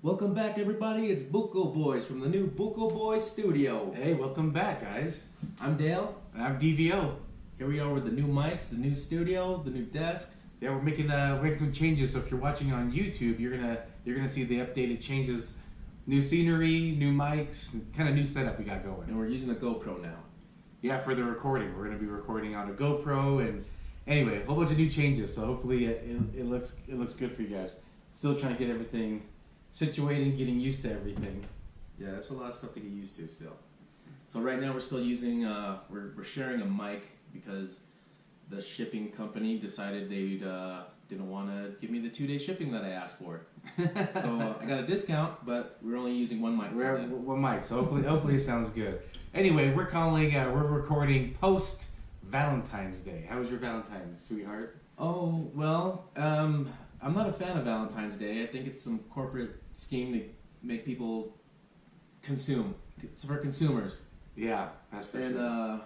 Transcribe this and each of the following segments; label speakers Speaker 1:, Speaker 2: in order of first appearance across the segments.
Speaker 1: Welcome back, everybody. It's Buko Boys from the new Buko Boys Studio.
Speaker 2: Hey, welcome back, guys.
Speaker 1: I'm Dale.
Speaker 2: And I'm DVO.
Speaker 1: Here we are with the new mics, the new studio, the new desk.
Speaker 2: Yeah, we're making some changes. So if you're watching on YouTube, you're gonna see the updated changes, new scenery, new mics, kind of new setup we got going.
Speaker 1: And we're using a GoPro now.
Speaker 2: Yeah, for the recording, we're gonna be recording on a GoPro, and anyway, a whole bunch of new changes. So hopefully it looks good for you guys. Still trying to get everything situated, getting used to everything.
Speaker 1: Yeah, there's a lot of stuff to get used to still. So right now we're still using we're sharing a mic because the shipping company decided they didn't want to give me the 2-day shipping that I asked for. So I got a discount, but we're only using one mic.
Speaker 2: We're one mic, so hopefully it sounds good. Anyway, we're recording post Valentine's Day. How was your Valentine's, sweetheart?
Speaker 1: Oh well, I'm not a fan of Valentine's Day. I think it's some corporate scheme to make people consume. It's for consumers.
Speaker 2: Yeah, that's for sure.
Speaker 1: And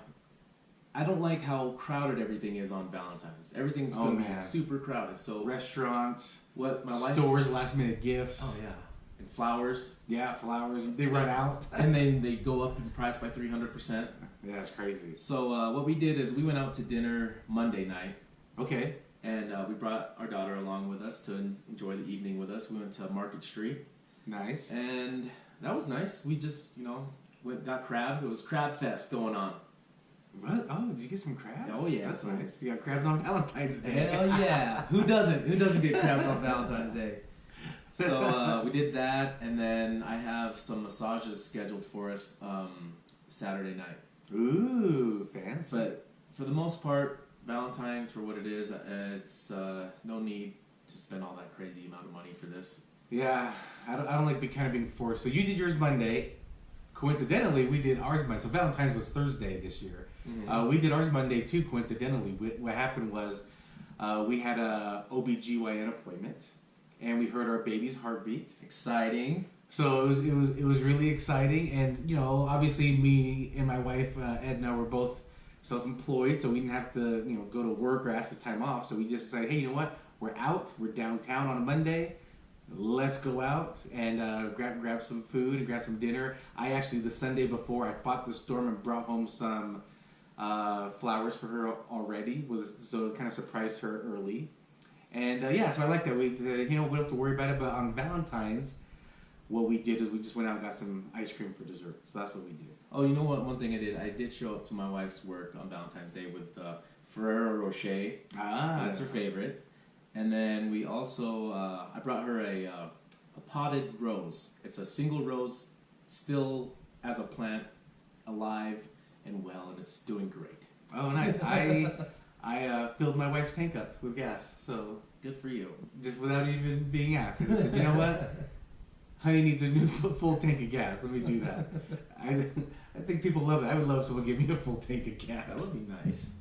Speaker 1: I don't like how crowded everything is on Valentine's. Everything's going to be super crowded. So
Speaker 2: restaurants,
Speaker 1: stores,
Speaker 2: last minute gifts.
Speaker 1: Oh yeah, and flowers.
Speaker 2: Yeah, flowers. They run out,
Speaker 1: and then they go up in price by 300%.
Speaker 2: Yeah, that's crazy.
Speaker 1: So what we did is we went out to dinner Monday night.
Speaker 2: Okay.
Speaker 1: And we brought our daughter along with us to enjoy the evening with us. We went to Market Street.
Speaker 2: Nice.
Speaker 1: And that was nice. We just, got crab. It was Crab Fest going on.
Speaker 2: What? Oh, did you get some crabs?
Speaker 1: Oh, yeah.
Speaker 2: That's nice. You got crabs on Valentine's Day.
Speaker 1: Hell yeah. Who doesn't? Who doesn't get crabs on Valentine's Day? So we did that, and then I have some massages scheduled for us Saturday night.
Speaker 2: Ooh, fancy.
Speaker 1: But for the most part, Valentine's, for what it is, it's no need to spend all that crazy amount of money for this.
Speaker 2: Yeah, I don't like being forced. So you did yours Monday. Coincidentally, we did ours Monday. So Valentine's was Thursday this year. Mm-hmm. We did ours Monday too, coincidentally. What happened was we had a OBGYN appointment, and we heard our baby's heartbeat.
Speaker 1: Exciting.
Speaker 2: So it was really exciting, and obviously me and my wife Edna were both self-employed, so we didn't have to go to work or ask for time off. So we just said, hey, you know what? We're out. We're downtown on a Monday. Let's go out and grab some food and grab some dinner. I actually, the Sunday before, I fought the storm and brought home some flowers for her already, so it kind of surprised her early. And so I like that. We don't have to worry about it. But on Valentine's, what we did is we just went out and got some ice cream for dessert. So that's what we did.
Speaker 1: Oh, you know what? One thing I did show up to my wife's work on Valentine's Day with Ferrero Rocher. That's her favorite. And then we also, I brought her a potted rose. It's a single rose, still as a plant, alive and well, and it's doing great.
Speaker 2: Oh, nice. I filled my wife's tank up with gas, so
Speaker 1: good for you.
Speaker 2: Just without even being asked. I said, you know what? Honey needs a new full tank of gas. Let me do that. I think people love that. I would love someone give me a full tank of gas.
Speaker 1: That would be nice.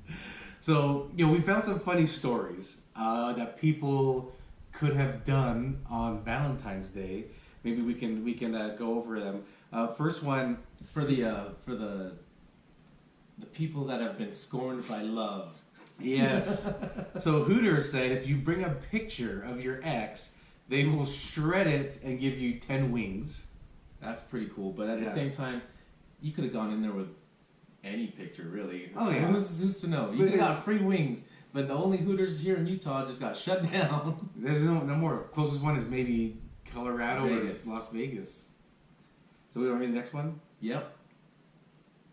Speaker 2: So, we found some funny stories that people could have done on Valentine's Day. Maybe we can go over them. First one,
Speaker 1: it's for the people that have been scorned by love.
Speaker 2: Yes. So Hooters said if you bring a picture of your ex, they will shred it and give you 10 wings.
Speaker 1: That's pretty cool. But at the same time, you could have gone in there with any picture, really.
Speaker 2: Oh, yeah.
Speaker 1: Who's to know? You could have got free wings, but the only Hooters here in Utah just got shut down.
Speaker 2: There's no more. Closest one is maybe Colorado or Las Vegas. So we want to read the next one?
Speaker 1: Yep.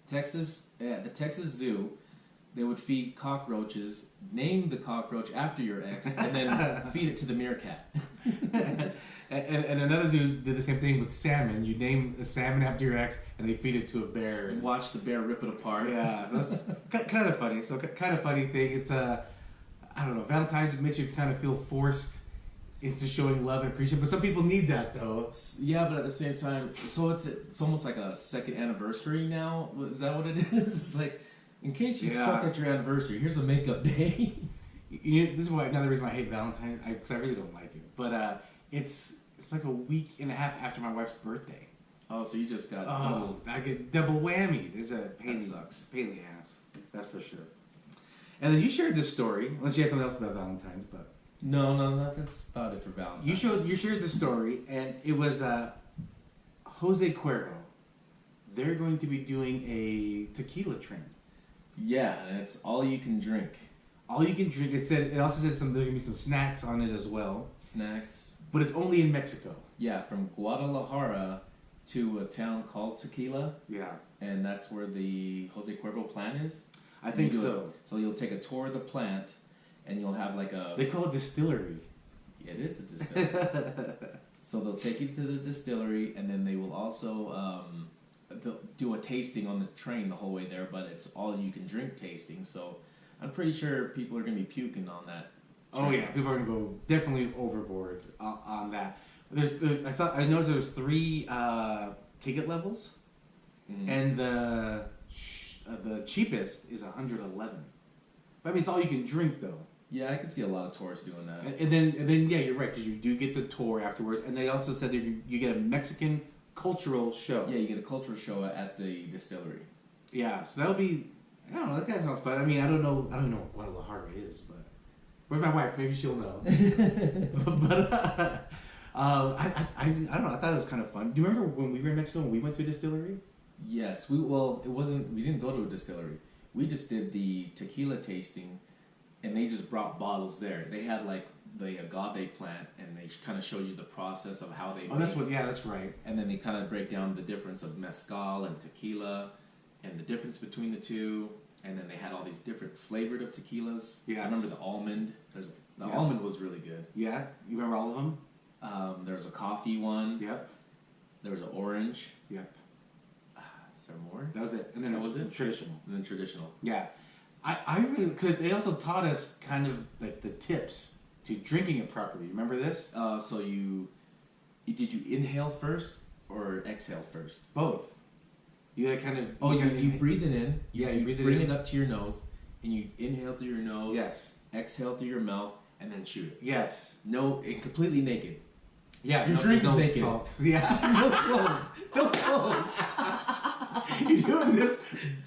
Speaker 1: Texas, the Texas Zoo. They would feed cockroaches, name the cockroach after your ex, and then feed it to the meerkat.
Speaker 2: and another zoo did the same thing with salmon. You name a salmon after your ex, and they feed it to a bear.
Speaker 1: And watch the bear rip it apart.
Speaker 2: Yeah, that's kind of funny. So kind of funny thing. It's I don't know. Valentine's makes you kind of feel forced into showing love and appreciation, but some people need that though.
Speaker 1: Yeah, but at the same time, so it's almost like a second anniversary now. Is that what it is? It's like, in case you suck at your anniversary, here's a makeup day.
Speaker 2: This is another reason why I hate Valentine's, because I really don't like it. But it's like a week and a half after my wife's birthday.
Speaker 1: Oh, so you just got
Speaker 2: I get double whammy. It's a pain.
Speaker 1: That sucks.
Speaker 2: Pain in the ass. That's for sure. And then you shared this story, unless you have something else about Valentine's, but
Speaker 1: No, that's about it for Valentine's.
Speaker 2: You shared the story, and it was Jose Cuervo. They're going to be doing a Tequila Train.
Speaker 1: Yeah, and it's all you can drink.
Speaker 2: All you can drink. It also said there's going to be some snacks on it as well.
Speaker 1: Snacks.
Speaker 2: But it's only in Mexico.
Speaker 1: Yeah, from Guadalajara to a town called Tequila.
Speaker 2: Yeah.
Speaker 1: And that's where the Jose Cuervo plant is.
Speaker 2: I think so.
Speaker 1: So you'll take a tour of the plant, and you'll have like a...
Speaker 2: They call it distillery.
Speaker 1: Yeah, it is a distillery. So they'll take you to the distillery, and then they will also they'll do a tasting on the train the whole way there, but it's all you can drink tasting. So I'm pretty sure people are going to be puking on that train.
Speaker 2: Oh yeah, people are going to go definitely overboard on that. I noticed there's 3 ticket levels, and the cheapest is $111. But I mean, it's all you can drink though.
Speaker 1: Yeah, I could see a lot of tourists doing that.
Speaker 2: And then yeah, you're right, because you do get the tour afterwards, and they also said that you get a Mexican cultural show.
Speaker 1: Yeah, you get a cultural show at the distillery.
Speaker 2: Yeah, so that'll be. I don't know. That guy sounds fun. I mean, I don't know what Guadalajara is, but where's my wife? Maybe she'll know. But I don't know. I thought it was kind of fun. Do you remember when we were in Mexico and we went to a distillery?
Speaker 1: Yes. We didn't go to a distillery. We just did the tequila tasting, and they just brought bottles there. They had like the agave plant, and they kind of show you the process of how they.
Speaker 2: That's right.
Speaker 1: And then they kind of break down the difference of mezcal and tequila, and the difference between the two. And then they had all these different flavored of tequilas.
Speaker 2: Yeah.
Speaker 1: I remember the almond. Almond was really good.
Speaker 2: Yeah, you remember all of them?
Speaker 1: There was a coffee one.
Speaker 2: Yep.
Speaker 1: There was an orange.
Speaker 2: Yep.
Speaker 1: Is there more?
Speaker 2: That was it. And then it was traditional.
Speaker 1: And then traditional.
Speaker 2: Yeah. I really, because they also taught us kind of like the tips to drinking it properly. Remember this?
Speaker 1: So did you inhale first or exhale first?
Speaker 2: Both. You kind of.
Speaker 1: You breathe it in.
Speaker 2: You breathe it in.
Speaker 1: Bring it up to your nose, and you inhale through your nose.
Speaker 2: Yes.
Speaker 1: Exhale through your mouth, and then shoot it.
Speaker 2: Yes.
Speaker 1: Completely naked.
Speaker 2: Yeah.
Speaker 1: Your drink is naked.
Speaker 2: Salt. Yeah.
Speaker 1: No clothes. No clothes.
Speaker 2: You're doing this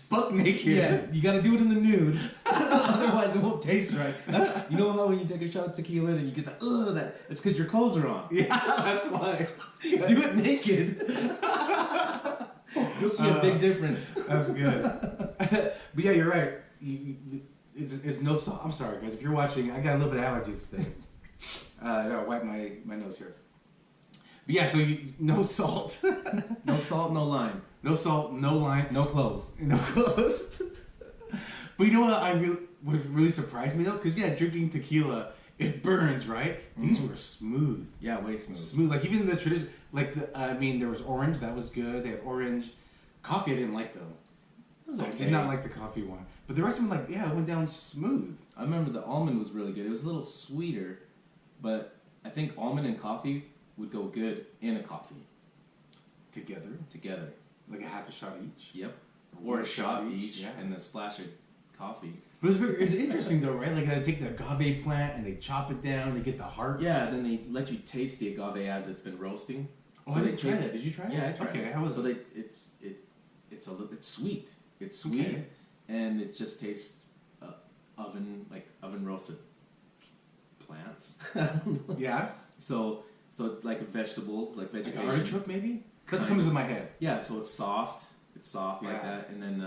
Speaker 2: buck naked.
Speaker 1: Yeah, you got to do it in the nude. Otherwise, it won't taste right. You know how when you take a shot of tequila and you get that, it's because your clothes are on.
Speaker 2: Yeah, that's why.
Speaker 1: Do it naked. You'll see a big difference.
Speaker 2: That's good. But yeah, you're right. It's no salt. I'm sorry, guys. If you're watching, I got a little bit of allergies today. I gotta wipe my nose here. But yeah, so no salt.
Speaker 1: No salt, no lime.
Speaker 2: No salt, no lime.
Speaker 1: No clothes.
Speaker 2: No clothes. But you know what really surprised me though? Because yeah, drinking tequila, it burns, right? These were smooth.
Speaker 1: Yeah, way smooth.
Speaker 2: Smooth. Like even the tradition, there was orange, that was good. They had orange. Coffee I didn't like though.
Speaker 1: It was okay.
Speaker 2: I did not like the coffee one. But the rest of them, it went down smooth.
Speaker 1: I remember the almond was really good. It was a little sweeter, but I think almond and coffee would go good in a coffee. Together.
Speaker 2: Like a half a shot each?
Speaker 1: Yep. Or a shot each, and a splash of coffee.
Speaker 2: But it's interesting though, right? Like they take the agave plant and they chop it down and they get the heart.
Speaker 1: Yeah, and then they let you taste the agave as it's been roasting.
Speaker 2: Oh, so I didn't try that. Did you try it?
Speaker 1: Yeah, I tried it.
Speaker 2: Okay, how was it?
Speaker 1: So it's sweet. It's sweet, and it just tastes oven roasted plants.
Speaker 2: Yeah.
Speaker 1: So like vegetables, like vegetation.
Speaker 2: Like artichoke maybe? That comes in my head.
Speaker 1: Yeah, so it's soft. It's soft like that, and then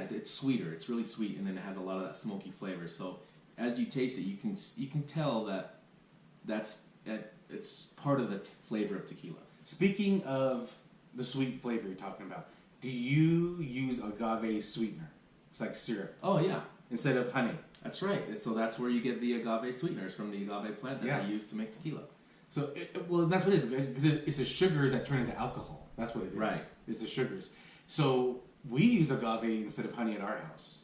Speaker 1: it's sweeter. It's really sweet, and then it has a lot of that smoky flavor. So as you taste it, you can tell that it's part of the flavor of tequila.
Speaker 2: Speaking of the sweet flavor you're talking about, do you use agave sweetener? It's like syrup.
Speaker 1: Oh yeah.
Speaker 2: Instead of honey.
Speaker 1: That's right. So that's where you get the agave sweeteners from the agave plant that they use to make tequila.
Speaker 2: So that's what it is. Because it's the sugars that turn into alcohol. That's what it is.
Speaker 1: Right.
Speaker 2: It's the sugars. So we use agave instead of honey at our house.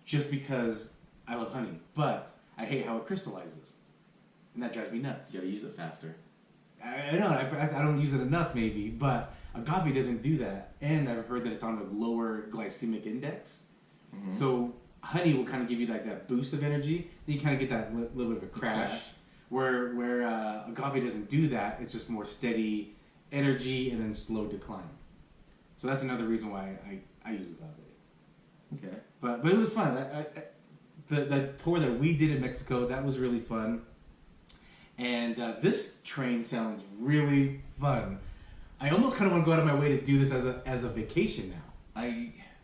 Speaker 2: Just because I love honey. But I hate how it crystallizes. And that drives me nuts.
Speaker 1: You gotta use it faster.
Speaker 2: I know. I don't use it enough maybe. But agave doesn't do that. And I've heard that it's on a lower glycemic index. Mm-hmm. So honey will kind of give you like that boost of energy. Then you kind of get that little bit of a crash. Where agave doesn't do that. It's just more steady energy and then slow decline. So that's another reason why I use agave.
Speaker 1: Okay.
Speaker 2: But it was fun. the tour that we did in Mexico, that was really fun. And this train sounds really fun. I almost kind of want to go out of my way to do this as a vacation now.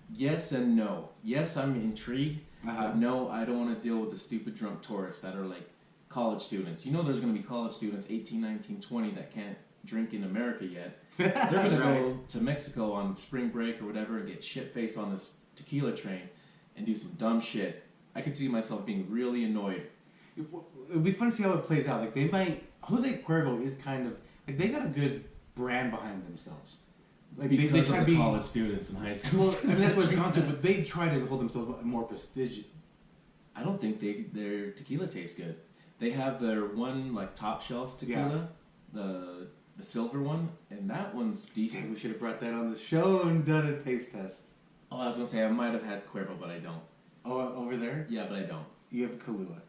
Speaker 1: Yes and no. Yes, I'm intrigued. But no, I don't want to deal with the stupid drunk tourists that are like college students. You know there's going to be college students, 18, 19, 20, that can't drink in America yet. They're going to go to Mexico on spring break or whatever and get shit-faced on this tequila train and do some dumb shit. I could see myself being really annoyed.
Speaker 2: It would be fun to see how it plays out. Like they might... Jose Cuervo is kind of... Like they got a good brand behind themselves.
Speaker 1: Like because they try to be college students in high school.
Speaker 2: Well, I mean, that's what it's gone to, but they try to hold themselves more prestigious.
Speaker 1: I don't think their tequila tastes good. They have their one like top shelf tequila, the silver one, and that one's decent.
Speaker 2: Damn, we should have brought that on the show and done a taste test.
Speaker 1: Oh, I was gonna say I might have had Cuervo, but I don't.
Speaker 2: Oh, over there?
Speaker 1: Yeah, but I don't.
Speaker 2: You have Kahlua.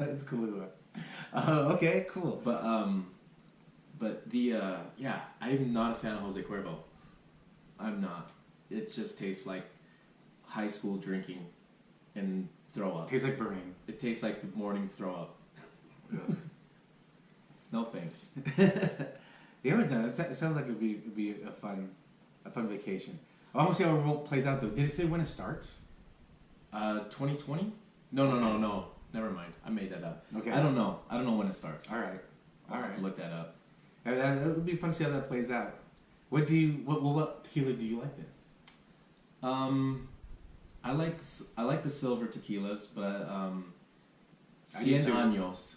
Speaker 2: It's Kahlua. Okay, cool.
Speaker 1: But the I'm not a fan of Jose Cuervo. I'm not. It just tastes like high school drinking and throw up.
Speaker 2: Tastes like burning.
Speaker 1: It tastes like the morning throw up. No thanks.
Speaker 2: Yeah, it sounds like it'd be a fun vacation. I want to see how it plays out though. Did it say when it starts?
Speaker 1: 2020? No. Never mind. I made that up.
Speaker 2: Okay.
Speaker 1: I don't know when it starts.
Speaker 2: All right.
Speaker 1: I'll have to look that up.
Speaker 2: That would be fun to see how that plays out. What tequila do you like then?
Speaker 1: I like the silver tequilas, but Cien Años.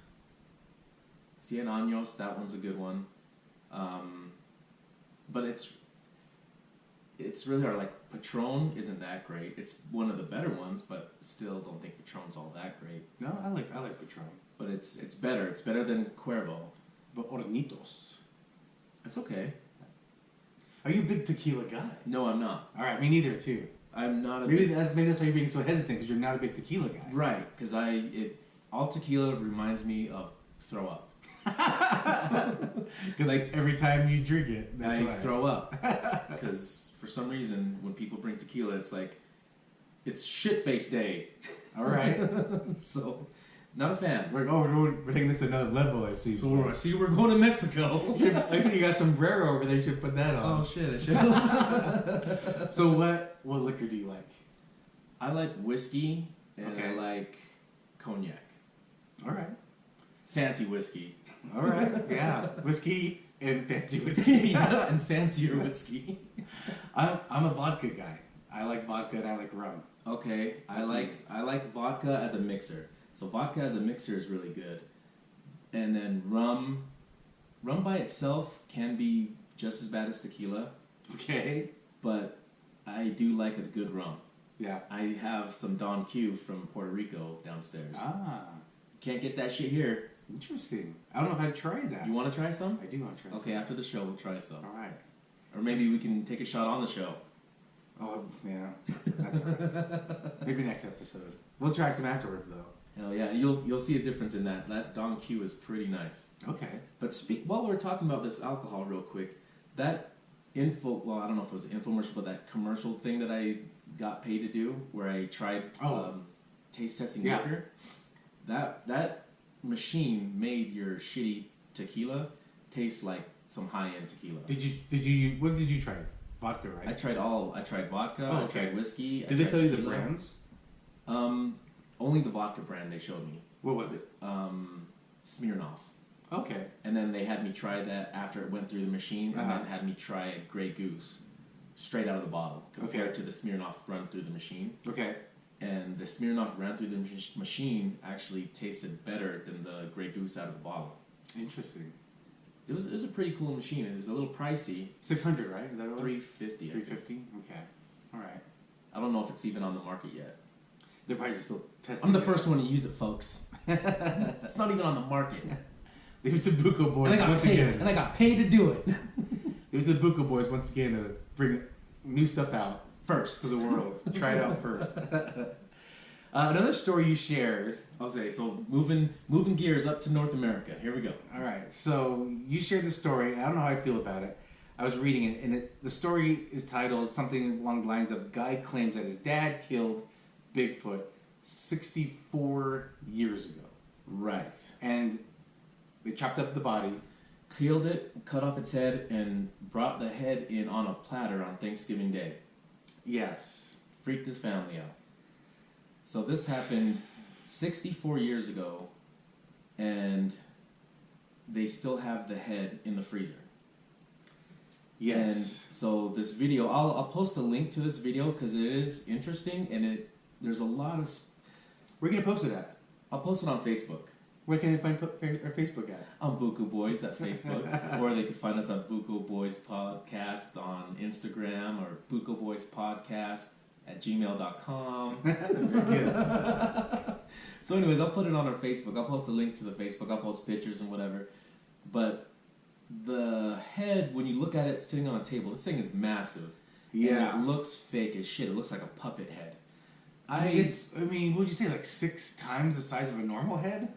Speaker 1: Cien Años, that one's a good one. But it's really hard. Like Patron isn't that great. It's one of the better ones, but still don't think Patron's all that great.
Speaker 2: No, I like Patron.
Speaker 1: But it's better. It's better than Cuervo.
Speaker 2: But Hornitos.
Speaker 1: It's okay.
Speaker 2: Are you a big tequila guy?
Speaker 1: No, I'm not.
Speaker 2: All right, me neither too.
Speaker 1: I'm not a
Speaker 2: maybe that's why you're being so hesitant, because you're not a big tequila guy.
Speaker 1: Right, because all tequila reminds me of throw up.
Speaker 2: Because like every time you drink it,
Speaker 1: I throw up. Because for some reason, when people bring tequila, it's like it's shit face day.
Speaker 2: All right,
Speaker 1: so not a fan.
Speaker 2: We're taking this to another level. I see.
Speaker 1: So we're going to Mexico.
Speaker 2: I see you got sombrero over there. You should put that on.
Speaker 1: Oh shit! I should.
Speaker 2: So what liquor do you like?
Speaker 1: I like whiskey and I like cognac.
Speaker 2: All right.
Speaker 1: Fancy whiskey.
Speaker 2: All right. Yeah. Whiskey and fancy whiskey.
Speaker 1: And fancier whiskey.
Speaker 2: I'm a vodka guy. I like vodka and I like rum.
Speaker 1: Okay. I like vodka as a mixer. So vodka as a mixer is really good. And then rum by itself can be just as bad as tequila.
Speaker 2: Okay.
Speaker 1: But I do like a good rum.
Speaker 2: Yeah.
Speaker 1: I have some Don Q from Puerto Rico downstairs.
Speaker 2: Ah.
Speaker 1: Can't get that shit here.
Speaker 2: Interesting. I don't know if I've tried that.
Speaker 1: You want to try some?
Speaker 2: I do want to try some.
Speaker 1: Okay, after the show we'll try some.
Speaker 2: All right.
Speaker 1: Or maybe we can take a shot on the show.
Speaker 2: Oh, yeah. That's all right. Maybe next episode. We'll try some afterwards, though.
Speaker 1: Hell yeah, you'll see a difference in that. That Don Q is pretty nice.
Speaker 2: Okay.
Speaker 1: But while we're talking about this alcohol real quick, that I don't know if it was an infomercial, but that commercial thing that I got paid to do, where I tried taste testing liquor, that machine made your shitty tequila taste like some high-end tequila.
Speaker 2: What did you try? Vodka, right?
Speaker 1: I tried vodka, I tried whiskey.
Speaker 2: Did they tell you the brands?
Speaker 1: Only the vodka brand they showed me.
Speaker 2: What was it?
Speaker 1: Smirnoff.
Speaker 2: Okay.
Speaker 1: And then they had me try that after it went through the machine, and then had me try a Grey Goose straight out of the bottle compared to the Smirnoff run through the machine.
Speaker 2: Okay.
Speaker 1: And the Smirnoff ran through the machine actually tasted better than the Grey Goose out of the bottle.
Speaker 2: Interesting.
Speaker 1: It was a pretty cool machine. It was a little pricey.
Speaker 2: 600, right? Is that what it was?
Speaker 1: $350.
Speaker 2: $350. Okay. All right.
Speaker 1: I don't know if it's even on the market yet.
Speaker 2: They're probably still testing.
Speaker 1: I'm the first one to use it, folks. It's not even on the market.
Speaker 2: It was the Buko Boys once again.
Speaker 1: And I got paid to do it.
Speaker 2: It was the Buko Boys once again to bring new stuff out
Speaker 1: first
Speaker 2: to the world. Try it out first. Another story you shared.
Speaker 1: Okay, so moving gears up to North America. Here we go.
Speaker 2: All right. So you shared the story. I don't know how I feel about it. I was reading it, and the story is titled something along the lines of "Guy claims that his dad killed Bigfoot, 64 years ago.
Speaker 1: Right.
Speaker 2: And they chopped up the body.
Speaker 1: Killed it, cut off its head, and brought the head in on a platter on Thanksgiving Day.
Speaker 2: Yes.
Speaker 1: Freaked his family out. So this happened 64 years ago, and they still have the head in the freezer.
Speaker 2: Yes.
Speaker 1: And so this video, I'll post a link to this video because it is interesting, and there's a lot of...
Speaker 2: Where are you going to post it at?
Speaker 1: I'll post it on Facebook.
Speaker 2: Where can they find our Facebook at?
Speaker 1: On Buko Boys at Facebook. Or they can find us on Buko Boys Podcast on Instagram, or Buko Boys Podcast at gmail.com.
Speaker 2: Very good.
Speaker 1: So anyways, I'll put it on our Facebook. I'll post a link to the Facebook. I'll post pictures and whatever. But the head, when you look at it sitting on a table, this thing is massive.
Speaker 2: Yeah.
Speaker 1: And it looks fake as shit. It looks like a puppet head.
Speaker 2: What would you say, like 6 times the size of a normal head?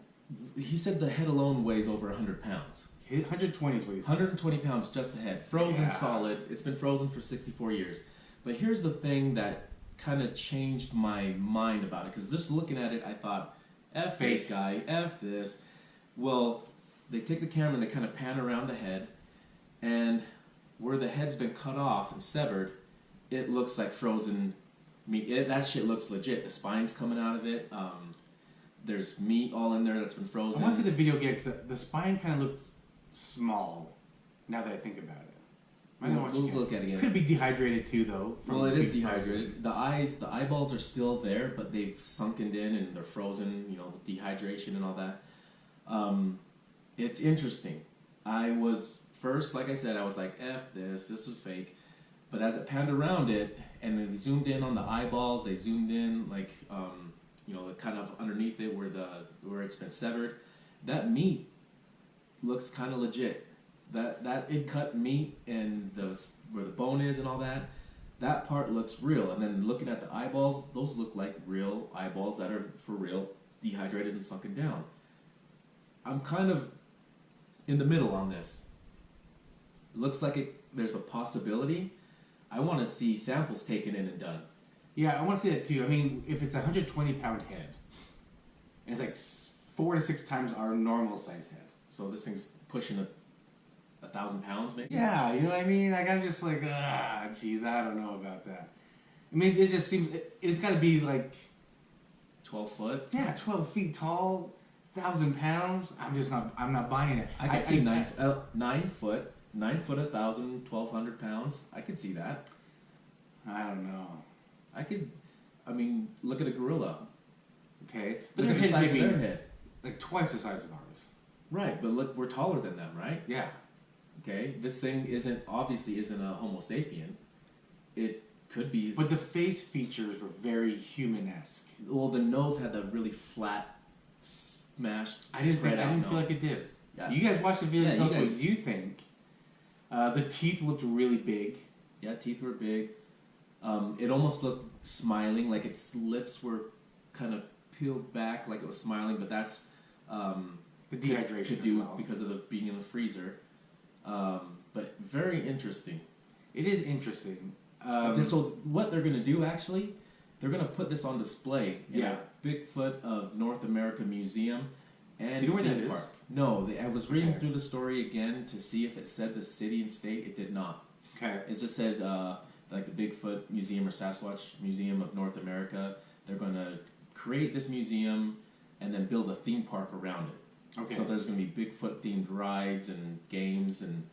Speaker 1: He said the head alone weighs over 100 pounds.
Speaker 2: 120 is what he said.
Speaker 1: 120 pounds, just the head. Frozen
Speaker 2: Yeah.
Speaker 1: solid. It's been frozen for 64 years. But here's the thing that kind of changed my mind about it. Because just looking at it, I thought, F
Speaker 2: Fake.
Speaker 1: this guy, F this. Well, they take the camera and they kind of pan around the head. And where the head's been cut off and severed, it looks like frozen meat. That shit looks legit. The spine's coming out of it. There's meat all in there that's been frozen.
Speaker 2: I want to see the video again because the spine kind of looks small now that I think about it.
Speaker 1: We'll look at it again.
Speaker 2: Could be dehydrated too, though.
Speaker 1: Well, it is dehydrated. The eyeballs are still there, but they've sunken in and they're frozen. You know, the dehydration and all that. It's interesting. I was first, like I said, I was like, "F this. This is fake." But as it panned around it, and then they zoomed in on the eyeballs, they zoomed in like, kind of underneath it where it's been severed. That meat looks kind of legit. That in-cut meat and where the bone is and all that, that part looks real. And then looking at the eyeballs, those look like real eyeballs that are for real, dehydrated and sunken down. I'm kind of in the middle on this. It looks like there's a possibility. I want to see samples taken in and done.
Speaker 2: Yeah, I want to see that too. I mean, if it's a 120-pound head, and it's like 4 to 6 times our normal size head.
Speaker 1: So this thing's pushing 1,000 pounds, maybe?
Speaker 2: Yeah, you know what I mean? Like, I'm just like, jeez, I don't know about that. I mean, it just seems, it's got to be like...
Speaker 1: 12 foot?
Speaker 2: Yeah, 12 feet tall, 1,000 pounds. I'm not buying it.
Speaker 1: I could see 9 foot, 1,000, 1,200 pounds. I could see that.
Speaker 2: I don't know.
Speaker 1: Look at a gorilla.
Speaker 2: Okay.
Speaker 1: But look at the size of their head.
Speaker 2: Like twice the size of ours.
Speaker 1: Right, but look, we're taller than them, right?
Speaker 2: Yeah.
Speaker 1: Okay, this thing obviously isn't a Homo sapien. It could be...
Speaker 2: But the face features were very human-esque.
Speaker 1: Well, the nose had that really flat, smashed,
Speaker 2: I didn't
Speaker 1: spread out
Speaker 2: feel like it did.
Speaker 1: Yeah.
Speaker 2: You guys watched the video and
Speaker 1: Yeah,
Speaker 2: tell us what you think. The teeth looked really big.
Speaker 1: Yeah, teeth were big. It almost looked smiling, like its lips were kind of peeled back, like it was smiling, but that's...
Speaker 2: The dehydration
Speaker 1: could do
Speaker 2: as well.
Speaker 1: because of being in the freezer. But very interesting.
Speaker 2: It is interesting.
Speaker 1: So what they're going to do, actually, they're going to put this on display in
Speaker 2: Yeah.
Speaker 1: a Bigfoot of North America Museum and
Speaker 2: Do you know where that
Speaker 1: theme
Speaker 2: is?
Speaker 1: park. No, I was reading
Speaker 2: Okay.
Speaker 1: through the story again to see if it said the city and state. It did not.
Speaker 2: Okay.
Speaker 1: It just said like the Bigfoot Museum or Sasquatch Museum of North America. They're going to create this museum and then build a theme park around it.
Speaker 2: Okay.
Speaker 1: So there's going to be Bigfoot themed rides and games and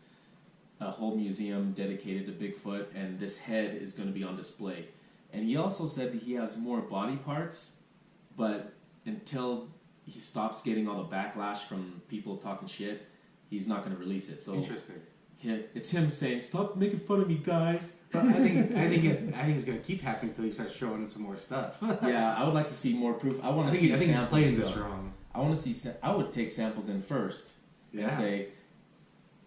Speaker 1: a whole museum dedicated to Bigfoot, and this head is going to be on display. And he also said that he has more body parts, but until he stops getting all the backlash from people talking shit, he's not going to release it. So
Speaker 2: Interesting.
Speaker 1: it's him saying, "Stop making fun of me, guys."
Speaker 2: But I think it's going to keep happening until he starts showing some more stuff.
Speaker 1: Yeah, I would like to see more proof. I want to
Speaker 2: I
Speaker 1: see
Speaker 2: think he's
Speaker 1: samples.
Speaker 2: playing this
Speaker 1: though.
Speaker 2: wrong.
Speaker 1: I want to see. I would take samples in first
Speaker 2: Yeah.
Speaker 1: and say,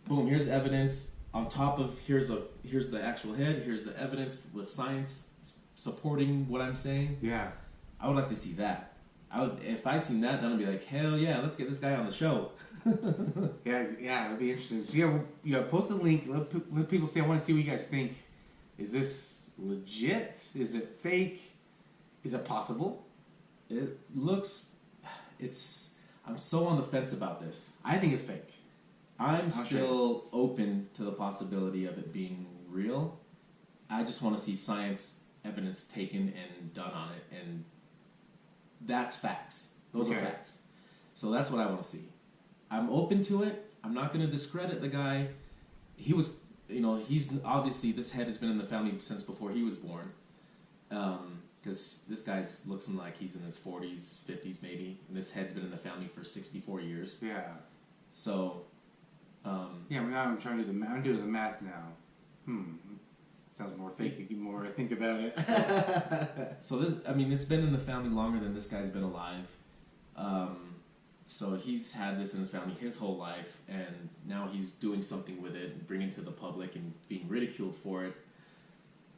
Speaker 1: "Boom! Here's evidence. On top of here's the actual head. Here's the evidence with science supporting what I'm saying."
Speaker 2: Yeah.
Speaker 1: I would like to see that. If I seen that, then I'd be like, "Hell yeah, let's get this guy on the show."
Speaker 2: Yeah, it'd be interesting. So yeah, post a link. Let people see. I want to see what you guys think. Is this legit? Is it fake? Is it possible?
Speaker 1: It looks. I'm so on the fence about this.
Speaker 2: I think it's fake.
Speaker 1: I'm still open to the possibility of it being real. I just want to see science evidence taken and done on it, and that's facts. Those are facts. So that's what I want to see. I'm open to it. I'm not going to discredit the guy. He was, he's obviously, this head has been in the family since before he was born. Because this guy's looking like he's in his 40s, 50s maybe, and this head's been in the family for 64 years.
Speaker 2: Yeah.
Speaker 1: So.
Speaker 2: Now I'm trying to do the math. I'm doing the math now. Sounds more fake the more I think about it.
Speaker 1: So it's been in the family longer than this guy's been alive. So he's had this in his family his whole life, and now he's doing something with it and bringing it to the public and being ridiculed for it.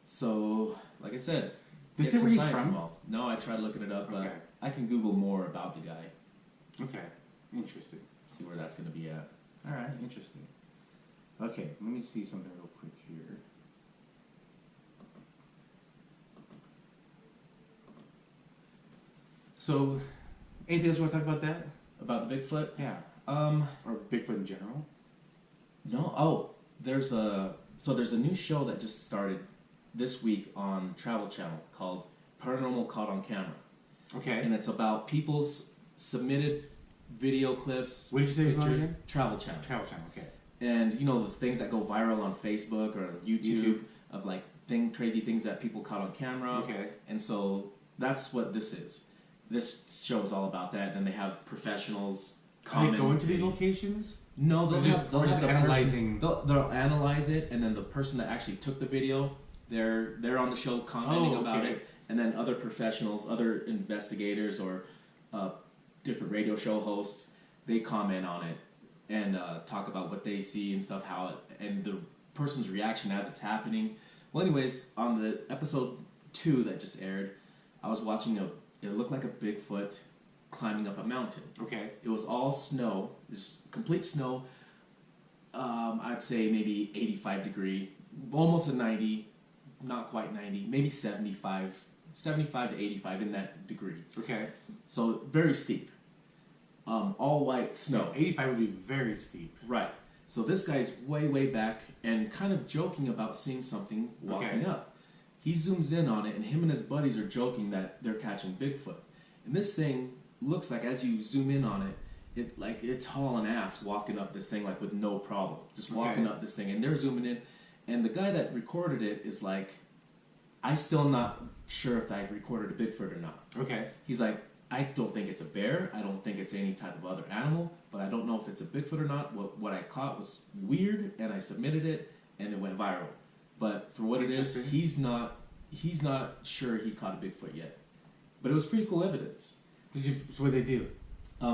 Speaker 1: So, like I said,
Speaker 2: Is
Speaker 1: get
Speaker 2: it
Speaker 1: some
Speaker 2: where he's
Speaker 1: science
Speaker 2: from?
Speaker 1: involved. No, I tried looking it up, but
Speaker 2: Okay.
Speaker 1: I can Google more about the guy.
Speaker 2: Okay, interesting.
Speaker 1: See where that's going to be at.
Speaker 2: All right, interesting. Okay, let me see something real quick here. So, anything else you want to talk about that?
Speaker 1: About the Bigfoot?
Speaker 2: Yeah. Or Bigfoot in general?
Speaker 1: No. Oh, there's a new show that just started this week on Travel Channel called Paranormal Caught on Camera.
Speaker 2: Okay.
Speaker 1: And it's about people's submitted video clips.
Speaker 2: What did you say it was on again?
Speaker 1: Travel Channel.
Speaker 2: Travel Channel, okay.
Speaker 1: And the things that go viral on Facebook or on YouTube of like crazy things that people caught on camera.
Speaker 2: Okay.
Speaker 1: And so that's what this is. This show is all about that. Then they have professionals
Speaker 2: Are they going to these locations?
Speaker 1: No, they'll have the
Speaker 2: analyzing.
Speaker 1: They'll analyze it, and then the person that actually took the video, they're on the show commenting about it, and then other professionals, other investigators, or different radio show hosts, they comment on it and talk about what they see and stuff, and the person's reaction as it's happening. Well, anyways, on the episode 2 that just aired, I was watching it looked like a Bigfoot climbing up a mountain.
Speaker 2: Okay.
Speaker 1: It was all snow, just complete snow. I'd say maybe 85 degree, almost a 90, not quite 90, maybe 75 to 85 in that degree.
Speaker 2: Okay.
Speaker 1: So very steep. All white snow.
Speaker 2: 85 would be very steep.
Speaker 1: Right. So this guy's way back and kind of joking about seeing something walking up. He zooms in on it, and him and his buddies are joking that they're catching Bigfoot. And this thing looks like, as you zoom in on it, it's hauling ass walking up this thing like with no problem, just walking up this thing, and they're zooming in, and the guy that recorded it is like, I still not sure if I recorded a Bigfoot or not.
Speaker 2: Okay.
Speaker 1: He's like, I don't think it's a bear, I don't think it's any type of other animal, but I don't know if it's a Bigfoot or not. What I caught was weird, and I submitted it, and it went viral. But for what it is, he's not sure he caught a Bigfoot yet. But it was pretty cool evidence.
Speaker 2: So what did they do?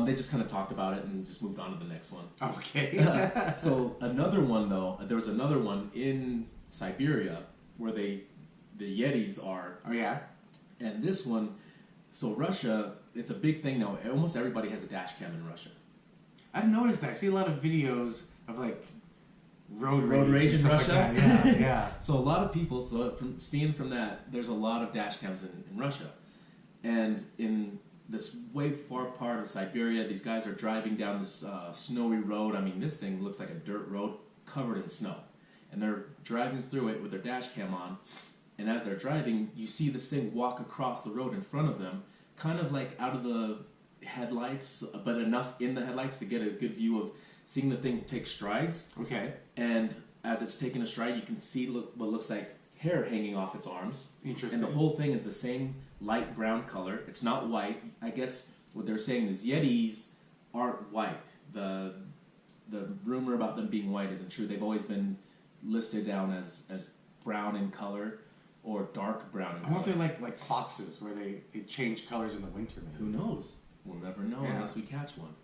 Speaker 1: They just kind of talked about it and just moved on to the next one.
Speaker 2: Okay.
Speaker 1: So another one, though, there was another one in Siberia where the Yetis are.
Speaker 2: Oh, yeah?
Speaker 1: And this one, so Russia, it's a big thing now. Almost everybody has a dash cam in Russia.
Speaker 2: I've noticed that. I see a lot of videos of, like, road
Speaker 1: rage in Russia.
Speaker 2: Like that. Yeah.
Speaker 1: So a lot of people, from that, there's a lot of dash cams in Russia. And in this way far part of Siberia, these guys are driving down this snowy road. I mean, this thing looks like a dirt road covered in snow. And they're driving through it with their dash cam on. And as they're driving, you see this thing walk across the road in front of them, kind of like out of the headlights, but enough in the headlights to get a good view of seeing the thing take strides.
Speaker 2: Okay.
Speaker 1: And as it's taking a stride, you can see what looks like hair hanging off its arms.
Speaker 2: Interesting.
Speaker 1: And the whole thing is the same light brown color. It's not white. I guess what they're saying is Yetis aren't white. The rumor about them being white isn't true. They've always been listed down as brown in color or dark brown in color.
Speaker 2: I wonder if they're like foxes where they change colors in the winter. Maybe.
Speaker 1: Who knows? We'll never know unless we catch one.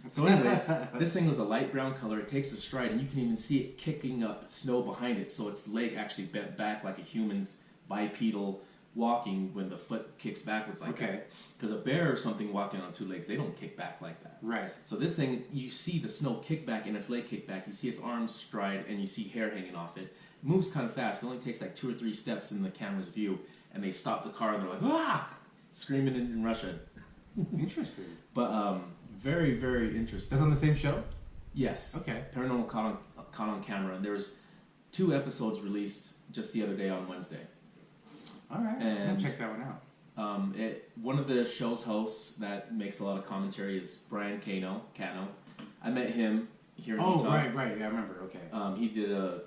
Speaker 1: So anyways, this thing was a light brown color. It takes a stride, and you can even see it kicking up snow behind it, so its leg actually bent back like a human's bipedal walking when the foot kicks backwards like that. Because a bear or something walking on 2 legs, they don't kick back like that.
Speaker 2: Right.
Speaker 1: So this thing, you see the snow kick back and its leg kick back. You see its arms stride, and you see hair hanging off it. It moves kind of fast. It only takes like 2 or 3 steps in the camera's view, and they stop the car, and they're like, ah! Screaming in Russian.
Speaker 2: Interesting.
Speaker 1: But very, very interesting.
Speaker 2: That's on the same show?
Speaker 1: Yes.
Speaker 2: Okay.
Speaker 1: Paranormal Caught on Camera. And there was 2 episodes released just the other day on Wednesday.
Speaker 2: All right.
Speaker 1: And
Speaker 2: I'll check that one out.
Speaker 1: One of the show's hosts that makes a lot of commentary is Brian Cano. I met him here in Utah.
Speaker 2: Right. Yeah, I remember. Okay.
Speaker 1: He did a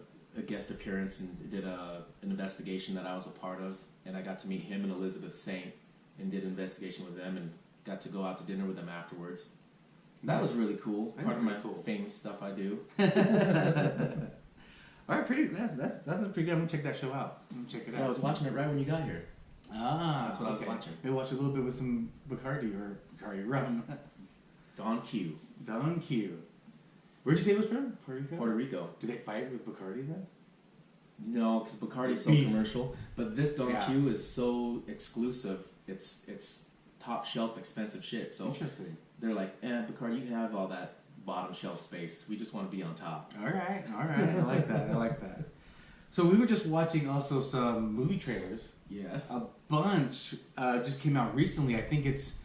Speaker 1: guest appearance and did an investigation that I was a part of. And I got to meet him and Elizabeth Saint and did an investigation with them and got to go out to dinner with them afterwards. That was really cool. Part of my famous stuff I do.
Speaker 2: All right, that's pretty good. I'm gonna check that show out. I'm gonna check it out.
Speaker 1: I was watching it right when you got here. That's what I was watching.
Speaker 2: Maybe watch a little bit with some Bacardi rum.
Speaker 1: Don Q.
Speaker 2: Where'd you say it was from?
Speaker 1: Puerto Rico.
Speaker 2: Do they fight with Bacardi then?
Speaker 1: No, because Bacardi's so commercial. But this Don Q is so exclusive. It's top shelf expensive shit. So
Speaker 2: interesting.
Speaker 1: They're like, Bacardi, you have all that bottom shelf space. We just want to be on top.
Speaker 2: All right. I like that. So we were just watching also some movie trailers.
Speaker 1: Yes.
Speaker 2: A bunch just came out recently. I think it's,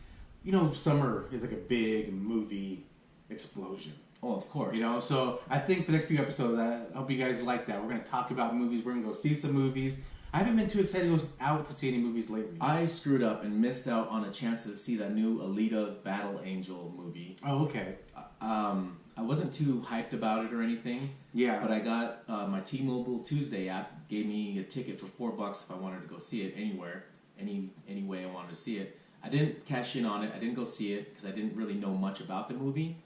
Speaker 2: summer is like a big movie explosion.
Speaker 1: Oh, of course.
Speaker 2: So I think for the next few episodes, I hope you guys like that. We're going to talk about movies. We're going to go see some movies. I haven't been too excited to go out to see any movies lately.
Speaker 1: I screwed up and missed out on a chance to see that new Alita Battle Angel movie.
Speaker 2: Oh, okay.
Speaker 1: I wasn't too hyped about it or anything.
Speaker 2: Yeah.
Speaker 1: But I got my T-Mobile Tuesday app gave me a ticket for $4 if I wanted to go see it anywhere, any way I wanted to see it. I didn't cash in on it. I didn't go see it because I didn't really know much about the movie.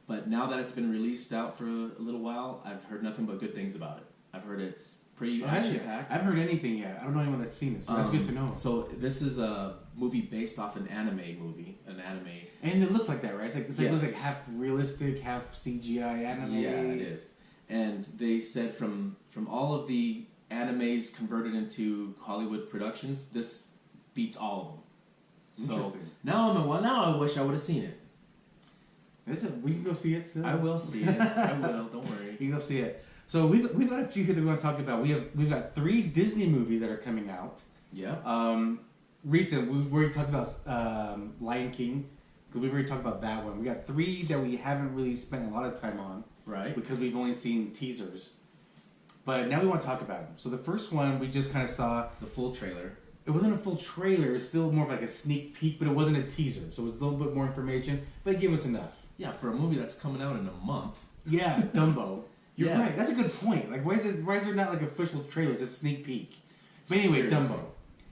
Speaker 1: But now that it's been released out for a little while, I've heard nothing but good things about it. I've heard it's pretty action-packed.
Speaker 2: I haven't heard anything yet. I don't know anyone that's seen it, so that's good to know.
Speaker 1: So this is a movie based off an anime.
Speaker 2: And it looks like that, right? It looks like half realistic, half CGI anime.
Speaker 1: Yeah, it is. And they said from all of the animes converted into Hollywood productions, this beats all of them. So now I wish I would have seen it.
Speaker 2: We can go see it still.
Speaker 1: I will see it. I will. Don't worry.
Speaker 2: You can go see it. So we've got a few here that we want to talk about. We've got 3 Disney movies that are coming out.
Speaker 1: Yeah.
Speaker 2: Recent. We've already talked about Lion King because we've already talked about that one. We got 3 that we haven't really spent a lot of time on.
Speaker 1: Right.
Speaker 2: Because we've only seen teasers. But now we want to talk about them. So the first one we just kind of saw
Speaker 1: the full trailer.
Speaker 2: It wasn't a full trailer. It's still more of like a sneak peek, but it wasn't a teaser. So it was a little bit more information, but it gave us enough.
Speaker 1: Yeah, for a movie that's coming out in a month.
Speaker 2: Yeah, Dumbo. You're right. That's a good point. Like, why is there not like an official trailer, just sneak peek? But anyway, seriously. Dumbo.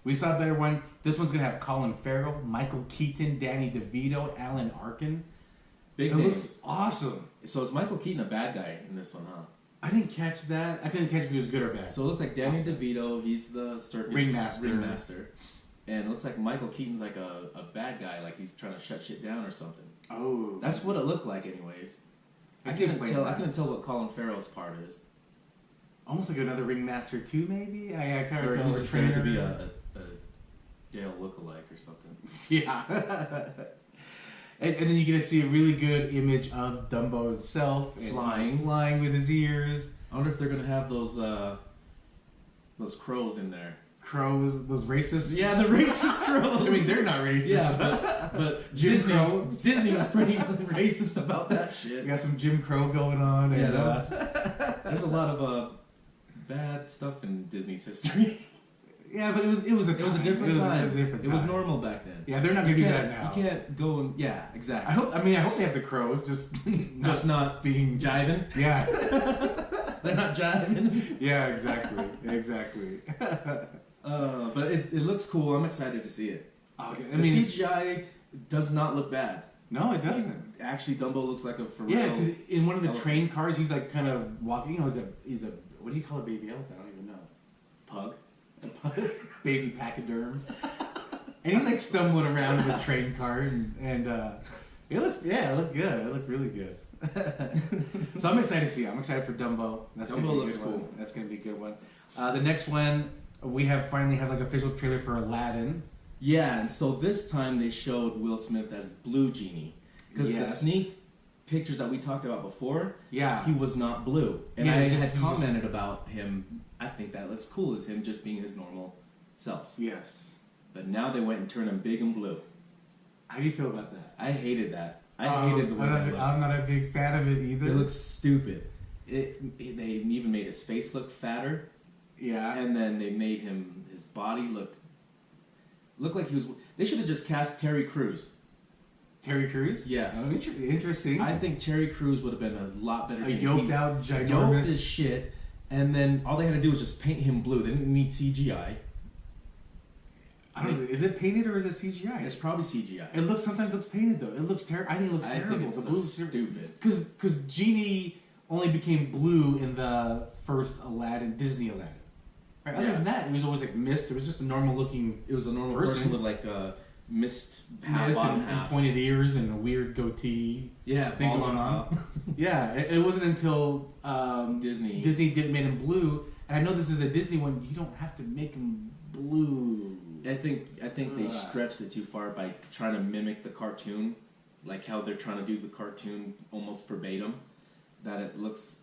Speaker 2: We saw a better one. This one's gonna have Colin Farrell, Michael Keaton, Danny DeVito, Alan Arkin.
Speaker 1: Big names.
Speaker 2: Looks awesome.
Speaker 1: So is Michael Keaton a bad guy in this one, huh?
Speaker 2: I didn't catch that. I couldn't catch if he was good or bad.
Speaker 1: So it looks like Danny DeVito, he's the circus ringmaster. And it looks like Michael Keaton's like a bad guy, like he's trying to shut shit down or something.
Speaker 2: Oh.
Speaker 1: That's what it looked like anyways. I couldn't tell what Colin Farrell's part is.
Speaker 2: Almost like another ringmaster too, maybe? I kind of
Speaker 1: or he's trying to be a Dale lookalike or something.
Speaker 2: Yeah. and then you get to see a really good image of Dumbo himself. Flying with his ears.
Speaker 1: I wonder if they're going to have those crows in there.
Speaker 2: Crows, those racists?
Speaker 1: Yeah, the racist crows.
Speaker 2: I mean, they're not racist.
Speaker 1: Yeah, but Disney was pretty racist about that shit.
Speaker 2: You got some Jim Crow going on.
Speaker 1: Yeah, and, there's a lot of bad stuff in Disney's history.
Speaker 2: Yeah, but it was a different time.
Speaker 1: It was normal back then.
Speaker 2: Yeah, they're not gonna do that now.
Speaker 1: You can't go and exactly.
Speaker 2: I hope they have the crows, just
Speaker 1: not
Speaker 2: being
Speaker 1: jiving.
Speaker 2: Yeah,
Speaker 1: they're not jiving.
Speaker 2: Yeah, exactly.
Speaker 1: But it looks cool. I'm excited to see it.
Speaker 2: Okay.
Speaker 1: The CGI does not look bad.
Speaker 2: No, it doesn't.
Speaker 1: Actually, Dumbo looks like a for real.
Speaker 2: Yeah, because in one of the train cars, he's like kind of walking. He's a what do you call a baby elephant? I don't even know.
Speaker 1: Pug.
Speaker 2: Baby pachyderm. And he's like stumbling around in the train car, and it looked good. It looked really good. So I'm excited to see it. I'm excited for Dumbo.
Speaker 1: Dumbo looks cool.
Speaker 2: One. That's gonna be a good one. The next one we finally have like official trailer for Aladdin.
Speaker 1: Yeah, and so this time they showed Will Smith as Blue Genie because the sneak pictures that we talked about before, he was not blue, and I had commented about him. I think that looks cool as him just being his normal self.
Speaker 2: Yes.
Speaker 1: But now they went and turned him big and blue.
Speaker 2: How do you feel about that?
Speaker 1: I hated that. I hated the way that looked.
Speaker 2: I'm not a big fan of it either.
Speaker 1: It looks stupid. They even made his face look fatter.
Speaker 2: Yeah.
Speaker 1: And then they made his body look like he was... They should have just cast Terry Crews.
Speaker 2: Terry Crews?
Speaker 1: Yes.
Speaker 2: Oh, interesting.
Speaker 1: I think Terry Crews would have been a lot better.
Speaker 2: A yoked out, ginormous...
Speaker 1: Yoked as shit. And then all they had to do was just paint him blue. They didn't need CGI.
Speaker 2: I don't know. Is it painted or is it CGI?
Speaker 1: It's probably CGI.
Speaker 2: It sometimes looks painted though. It looks terrible. I think it looks terrible.
Speaker 1: Think it's
Speaker 2: the blue
Speaker 1: stupid.
Speaker 2: Because Genie only became blue in the first Disney Aladdin. Right? Other than that, it was always like mist. It was just a normal looking.
Speaker 1: It was a normal person with like a mist
Speaker 2: half and pointed ears and a weird goatee.
Speaker 1: Yeah,
Speaker 2: thing going on. Yeah, it wasn't until Disney did made him blue. And I know this is a Disney one. You don't have to make him blue.
Speaker 1: I think they stretched it too far by trying to mimic the cartoon, like how they're trying to do the cartoon almost verbatim. That it looks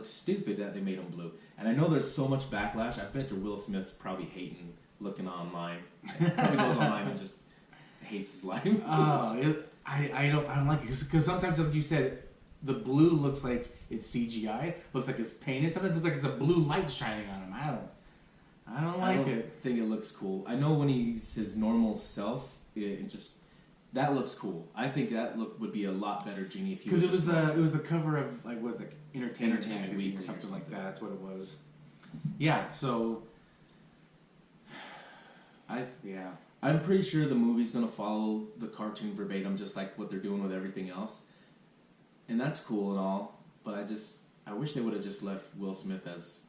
Speaker 1: stupid that they made him blue. And I know there's so much backlash. I bet your Will Smith's probably hating looking online. Probably goes online and just hates his life.
Speaker 2: I don't like it because sometimes, like you said, the blue looks like it's CGI. Looks like it's painted. Sometimes it looks like it's a blue light shining on him. I don't like it.
Speaker 1: I think it looks cool. I know when he's his normal self, that looks cool. I think that look would be a lot better Genie if he was.
Speaker 2: Because it was the cover of like was like Entertainment Week or something like that. That's what it was. Yeah. So.
Speaker 1: I'm pretty sure the movie's gonna follow the cartoon verbatim, just like what they're doing with everything else, and that's cool and all. But I wish they would have just left Will Smith as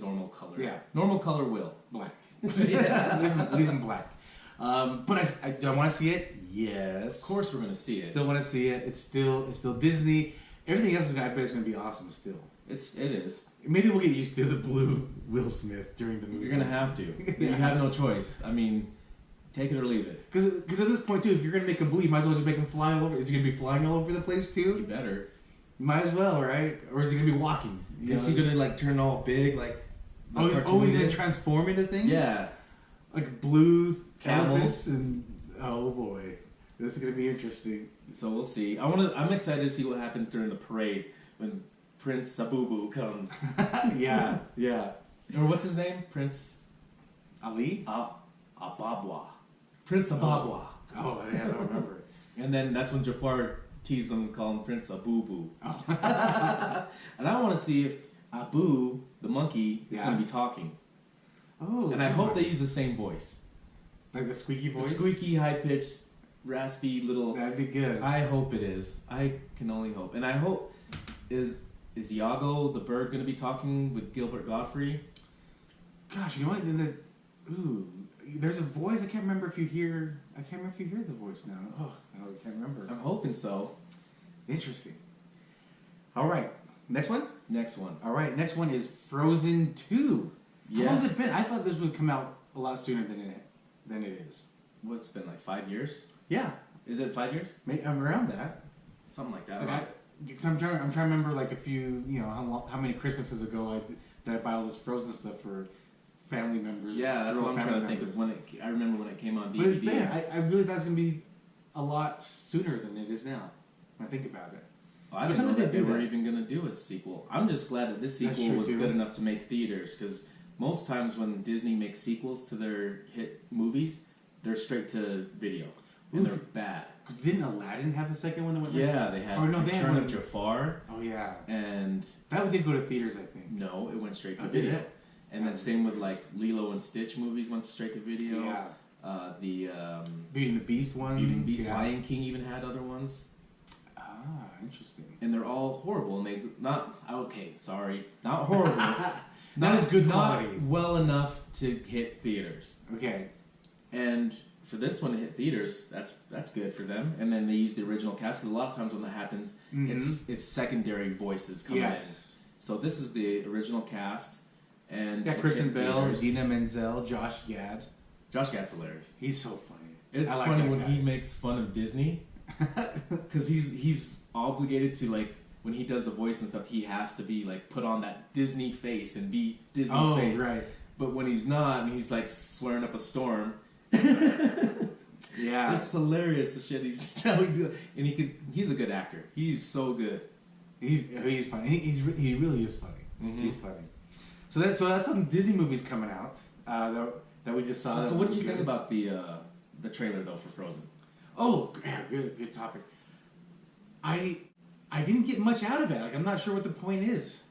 Speaker 1: normal color.
Speaker 2: Yeah.
Speaker 1: Normal color Will.
Speaker 2: Black.
Speaker 1: Yeah.
Speaker 2: leave him black. But do I want to see it? Yes.
Speaker 1: Of course we're going to see it.
Speaker 2: Still want to see it. It's still Disney. Everything else I bet it's going to be awesome still.
Speaker 1: It is.
Speaker 2: Maybe we'll get used to the blue Will Smith during the movie.
Speaker 1: You're going to have to. You have no choice. I mean, take it or leave it.
Speaker 2: Because at this point, too, if you're going to make him blue, you might as well just make him fly all over. Is he going to be flying all over the place, too?
Speaker 1: You better.
Speaker 2: Might as well, right? Or is he going to be walking?
Speaker 1: Is he going to like turn all big like...
Speaker 2: he's going to transform into things?
Speaker 1: Yeah.
Speaker 2: Like blue
Speaker 1: camels
Speaker 2: elephants and... Oh, boy. This is going to be interesting.
Speaker 1: So we'll see. I'm excited to see what happens during the parade when Prince Abubu comes.
Speaker 2: Yeah.
Speaker 1: Or what's his name? Prince...
Speaker 2: Ali?
Speaker 1: Ababwa. Prince Ababwa.
Speaker 2: Oh, yeah, I don't remember it.
Speaker 1: And then that's when Jafar teased him, call him Prince Abubu.
Speaker 2: Oh.
Speaker 1: And I want to see if Abu, the monkey, is going to be talking.
Speaker 2: Oh.
Speaker 1: And I hope they use the same voice.
Speaker 2: Like the squeaky voice?
Speaker 1: The squeaky, high-pitched, raspy little...
Speaker 2: That'd be good.
Speaker 1: I hope it is. I can only hope. And I hope... Is Iago, the bird, going to be talking with Gilbert Gottfried?
Speaker 2: Gosh, you know what? There's a voice. I can't remember if you hear the voice now. Oh, I can't remember.
Speaker 1: I'm hoping so.
Speaker 2: Interesting. All right. Next one?
Speaker 1: Next one.
Speaker 2: All right. Next one is Frozen 2.
Speaker 1: Yeah.
Speaker 2: How long has it been? I thought this would come out a lot sooner than it is.
Speaker 1: What's been like 5 years?
Speaker 2: Yeah.
Speaker 1: Is it 5 years?
Speaker 2: I'm around that.
Speaker 1: Something like that.
Speaker 2: Like I'm trying to remember like a few, how many Christmases ago I buy all this Frozen stuff for family members.
Speaker 1: Yeah, that's what I'm trying to think of. I remember when it came on DVD.
Speaker 2: But it's been, I really thought it was going to be a lot sooner than it is now, when I think about it.
Speaker 1: Well, I didn't know that they were even going to do a sequel. I'm just glad that this sequel was good enough to make theaters, because most times when Disney makes sequels to their hit movies, they're straight to video, and they're bad.
Speaker 2: Didn't Aladdin have a second one that went?
Speaker 1: Yeah, they had Return of Jafar.
Speaker 2: Oh yeah,
Speaker 1: and
Speaker 2: that one did go to theaters, I think.
Speaker 1: No, it went straight to video. Did it? And then same with like Lilo and Stitch movies went straight to video.
Speaker 2: Yeah.
Speaker 1: The
Speaker 2: Beauty and the Beast one.
Speaker 1: Beauty and the Beast, Lion King even had other ones.
Speaker 2: Ah, interesting.
Speaker 1: And they're all horrible, and they not horrible,
Speaker 2: not as good quality,
Speaker 1: not well enough to hit theaters.
Speaker 2: Okay.
Speaker 1: And for this one to hit theaters, that's good for them. And then they use the original cast. A lot of times when that happens, it's secondary voices coming in. So this is the original cast. And
Speaker 2: Kristen Bell, Idina Menzel, Josh Gad.
Speaker 1: Josh Gad's hilarious.
Speaker 2: He's so funny.
Speaker 1: It's funny when he makes fun of Disney, because he's obligated to, like, when he does the voice and stuff, he has to be like put on that Disney face and be Disney's face.
Speaker 2: Right.
Speaker 1: But when he's not, and he's like swearing up a storm.
Speaker 2: Yeah, Yeah.
Speaker 1: It's hilarious the shit how he do, and he's a good actor. He's so good.
Speaker 2: He's funny. He really is funny.
Speaker 1: Mm-hmm.
Speaker 2: He's funny. So that's some Disney movies coming out that we just saw.
Speaker 1: So what did you think about the trailer though for Frozen?
Speaker 2: Oh, yeah, good topic. I didn't get much out of it. Like, I'm not sure what the point is.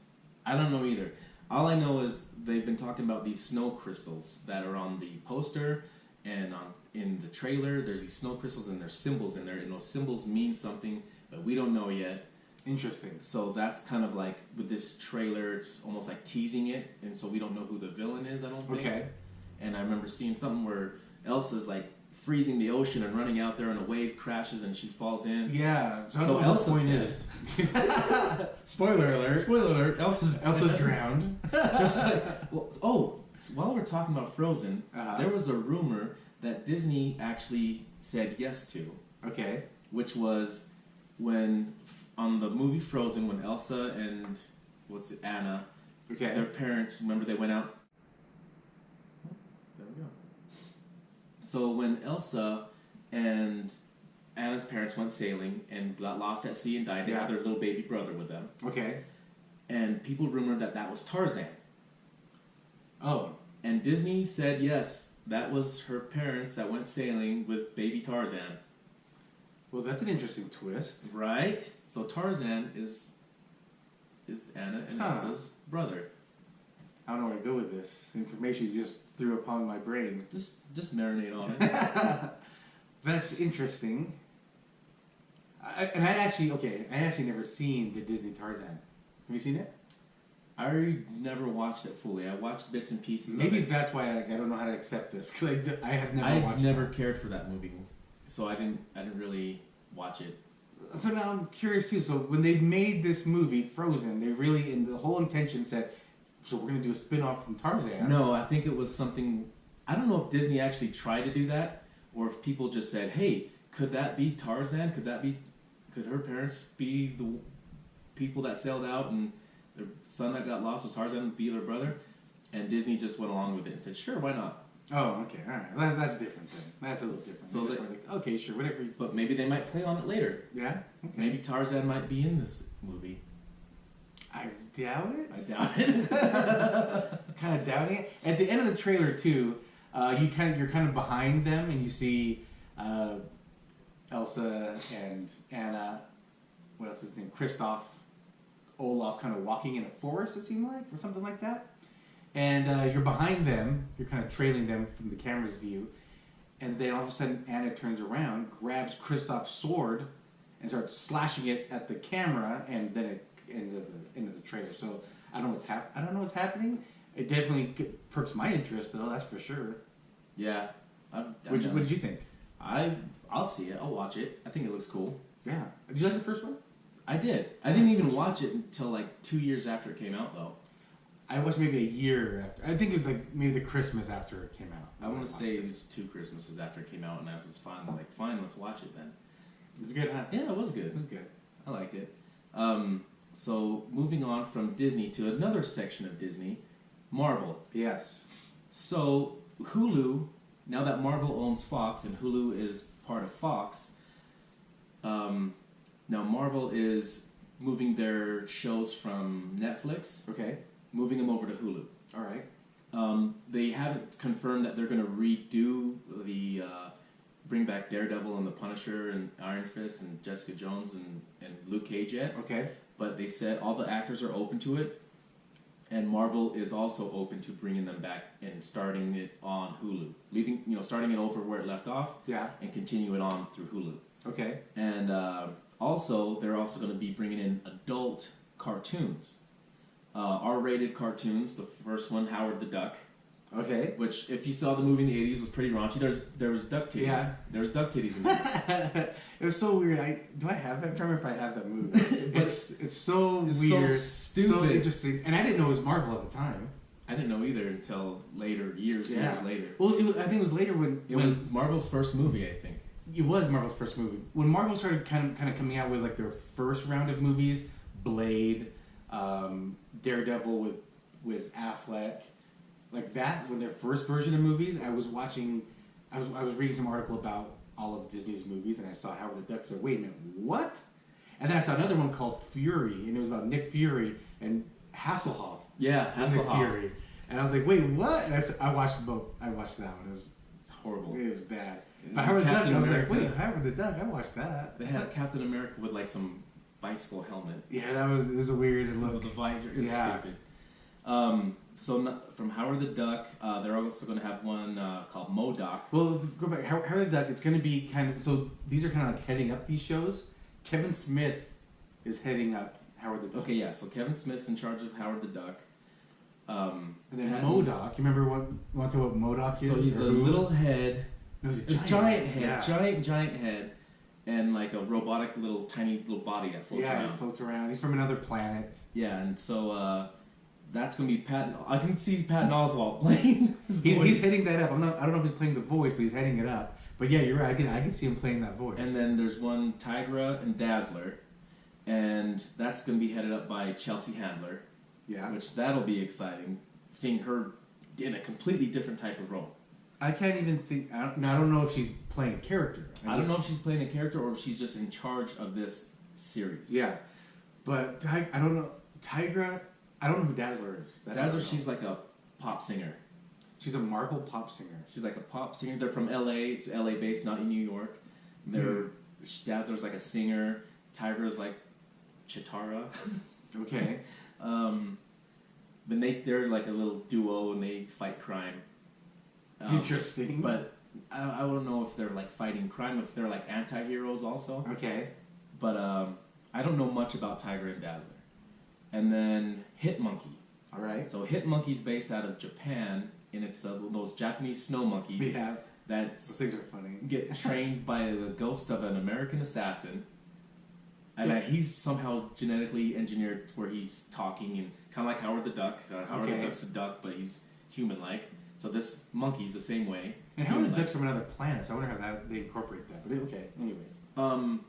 Speaker 1: I don't know either. All I know is they've been talking about these snow crystals that are on the poster and in the trailer. There's these snow crystals and there's symbols in there, and those symbols mean something, but we don't know yet.
Speaker 2: Interesting.
Speaker 1: So that's kind of like with this trailer, it's almost like teasing it, and so we don't know who the villain is. I don't think.
Speaker 2: Okay.
Speaker 1: And I remember seeing something where Elsa's like freezing the ocean and running out there, and a wave crashes and she falls in.
Speaker 2: Yeah.
Speaker 1: So I don't know what the point is.
Speaker 2: Spoiler alert.
Speaker 1: Spoiler alert.
Speaker 2: Elsa drowned.
Speaker 1: Just like, so while we're talking about Frozen, there was a rumor that Disney actually said yes to.
Speaker 2: Okay.
Speaker 1: Which was when on the movie Frozen, when Elsa and Anna, their parents, remember they went out. There we go. So when Elsa and Anna's parents went sailing and got lost at sea and died, they had their little baby brother with them.
Speaker 2: Okay.
Speaker 1: And people rumored that was Tarzan.
Speaker 2: Oh.
Speaker 1: And Disney said yes, that was her parents that went sailing with baby Tarzan.
Speaker 2: Well, that's an interesting twist.
Speaker 1: Right? So Tarzan is Anna and Elsa's brother.
Speaker 2: I don't know where to go with this. Information you just threw upon my brain.
Speaker 1: Just marinate on it.
Speaker 2: That's interesting. I actually never seen the Disney Tarzan. Have you seen it?
Speaker 1: I never watched it fully. I watched bits and pieces.
Speaker 2: Maybe that's why I don't know how to accept this, because I have never watched.
Speaker 1: I never cared for that movie, so I didn't really watch it.
Speaker 2: So now I'm curious too. So when they made this movie Frozen, they really, in the whole intention, said, "So we're going to do a spin-off from Tarzan."
Speaker 1: No, I think it was something. I don't know if Disney actually tried to do that, or if people just said, "Hey, could that be Tarzan? Could her parents be the people that sailed out and their son that got lost was Tarzan be their brother?" And Disney just went along with it and said, "Sure, why not?"
Speaker 2: Oh, okay, all right. That's different then. That's a little different.
Speaker 1: So
Speaker 2: okay, sure, whatever.
Speaker 1: But maybe they might play on it later.
Speaker 2: Yeah. Okay.
Speaker 1: Maybe Tarzan might be in this movie.
Speaker 2: I doubt it.
Speaker 1: I doubt it.
Speaker 2: Kind of doubting it. At the end of the trailer too, you're kind of behind them and you see Elsa and Anna. What else is his name? Kristoff, Olaf, kind of walking in a forest. It seemed like, or something like that. And you're behind them. You're kind of trailing them from the camera's view. And then all of a sudden, Anna turns around, grabs Kristoff's sword, and starts slashing it at the camera, and then it ends at the end of the trailer. So I don't know what's happening. It definitely perks my interest, though. That's for sure.
Speaker 1: Yeah.
Speaker 2: What did you think?
Speaker 1: I'll see it. I'll watch it. I think it looks cool.
Speaker 2: Yeah. Did you like the first one?
Speaker 1: I did. I didn't even watch it until like 2 years after it came out, though.
Speaker 2: I watched maybe a year after. I think it was like maybe the Christmas after it came out.
Speaker 1: I want to say it was 2 Christmases after it came out, and I was fine, let's watch it then.
Speaker 2: It was good, huh?
Speaker 1: Yeah, it was good.
Speaker 2: It was good.
Speaker 1: I liked it. So moving on from Disney to another section of Disney, Marvel.
Speaker 2: Yes.
Speaker 1: So Hulu, now that Marvel owns Fox and Hulu is part of Fox, now Marvel is moving their shows from Netflix.
Speaker 2: Okay.
Speaker 1: Moving them over to Hulu.
Speaker 2: All right.
Speaker 1: They haven't confirmed that they're going to redo the bring back Daredevil and the Punisher and Iron Fist and Jessica Jones and Luke Cage yet.
Speaker 2: Okay.
Speaker 1: But they said all the actors are open to it, and Marvel is also open to bringing them back and starting it on Hulu, starting it over where it left off.
Speaker 2: Yeah.
Speaker 1: And continue it on through Hulu.
Speaker 2: Okay.
Speaker 1: And also they're also going to be bringing in adult cartoons. R-rated cartoons. The first one, Howard the Duck.
Speaker 2: Okay.
Speaker 1: Which, if you saw the movie in the 80s, was pretty raunchy. There was duck titties.
Speaker 2: Yeah.
Speaker 1: There was duck titties in there.
Speaker 2: It was so weird. I'm trying to remember if I have that movie. It's so weird.
Speaker 1: So stupid.
Speaker 2: So interesting. And I didn't know it was Marvel at the time.
Speaker 1: I didn't know either until later, years later.
Speaker 2: Well, I think it was later when...
Speaker 1: It was Marvel's first movie, I think.
Speaker 2: It was Marvel's first movie. When Marvel started kind of coming out with like their first round of movies, Blade, Daredevil with Affleck, like that, when their first version of movies, I was reading some article about all of Disney's movies, and I saw Howard the Duck. So wait a minute, what? And then I saw another one called Fury, and it was about Nick Fury and Hasselhoff.
Speaker 1: Yeah, Hasselhoff.
Speaker 2: Nick Fury. And I was like, wait, what? And I watched both. I watched that one. It was
Speaker 1: horrible.
Speaker 2: It was bad. But Howard the Duck, I was like, wait, Howard the Duck? I watched that.
Speaker 1: They had Captain America with like some bicycle helmet.
Speaker 2: Yeah, it was a weird look.
Speaker 1: With the visor. It was stupid. So from Howard the Duck, they're also going to have one called MODOK.
Speaker 2: Well, go back. Howard the Duck, it's going to be kind of... So these are kind of like heading up these shows. Kevin Smith is heading up Howard the Duck.
Speaker 1: Okay, yeah. So Kevin Smith's in charge of Howard the Duck.
Speaker 2: And then MODOK. You remember what to what MODOK is?
Speaker 1: So he's a little head.
Speaker 2: No, he's
Speaker 1: a giant head. Yeah. Giant head. And like a robotic tiny little body that floats around.
Speaker 2: Yeah, he floats around. He's from another planet.
Speaker 1: Yeah, and so that's going to be Patton. I can see Patton Oswalt playing his voice.
Speaker 2: He's heading that up. I don't know if he's playing the voice, but he's heading it up. But yeah, you're right. I can see him playing that voice.
Speaker 1: And then there's one Tigra and Dazzler, and that's going to be headed up by Chelsea Handler.
Speaker 2: Yeah,
Speaker 1: which that'll be exciting, seeing her in a completely different type of role.
Speaker 2: I can't even think. I don't know if she's playing a character.
Speaker 1: I don't know if she's playing a character or if she's just in charge of this series.
Speaker 2: Yeah, but I don't know. Tigra. I don't know who Dazzler is.
Speaker 1: Dazzler, she's like a pop singer.
Speaker 2: She's a Marvel pop singer.
Speaker 1: She's like a pop singer. They're from L.A. It's L.A. based, not in New York. Dazzler's like a singer. Tigra's like Chitara.
Speaker 2: Okay.
Speaker 1: But they're like a little duo and they fight crime.
Speaker 2: Interesting.
Speaker 1: But I don't know if they're like fighting crime, if they're like anti-heroes also.
Speaker 2: Okay.
Speaker 1: But I don't know much about Tigra and Dazzler. And then Hit Monkey.
Speaker 2: All right.
Speaker 1: So Hit Monkey's based out of Japan, and it's those Japanese snow monkeys that
Speaker 2: those things are funny.
Speaker 1: Get trained by the ghost of an American assassin. And he's somehow genetically engineered where he's talking and kind of like Howard the Duck. Howard the Duck's a duck, but he's human-like. So this monkey's the same way.
Speaker 2: And Howard the Duck's from another planet, so I wonder how they incorporate that. But okay, anyway.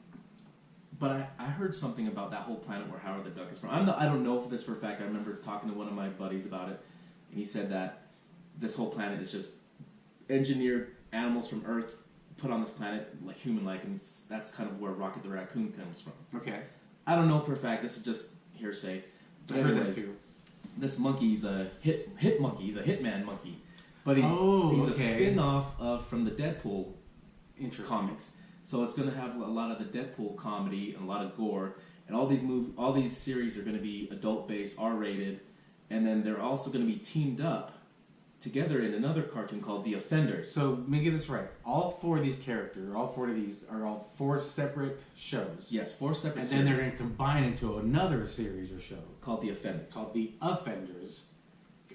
Speaker 1: But I heard something about that whole planet where Howard the Duck is from. I don't know if this for a fact. I remember talking to one of my buddies about it, and he said that this whole planet is just engineered animals from Earth put on this planet, like human-like, and that's kind of where Rocket the Raccoon comes from.
Speaker 2: Okay.
Speaker 1: I don't know for a fact. This is just hearsay.
Speaker 2: I heard that too.
Speaker 1: This monkey's a hit monkey. He's a hitman monkey, but he's a spin-off from the Deadpool comics. So it's going to have a lot of the Deadpool comedy and a lot of gore, and all these series are going to be adult-based, R-rated, and then they're also going to be teamed up together in another cartoon called The Offenders.
Speaker 2: So let me get this right. All four of these characters, all four of these are all four separate shows.
Speaker 1: Yes, 4 separate series.
Speaker 2: And then they're going to combine into another series or show.
Speaker 1: Called The Offenders.
Speaker 2: Called The Offenders.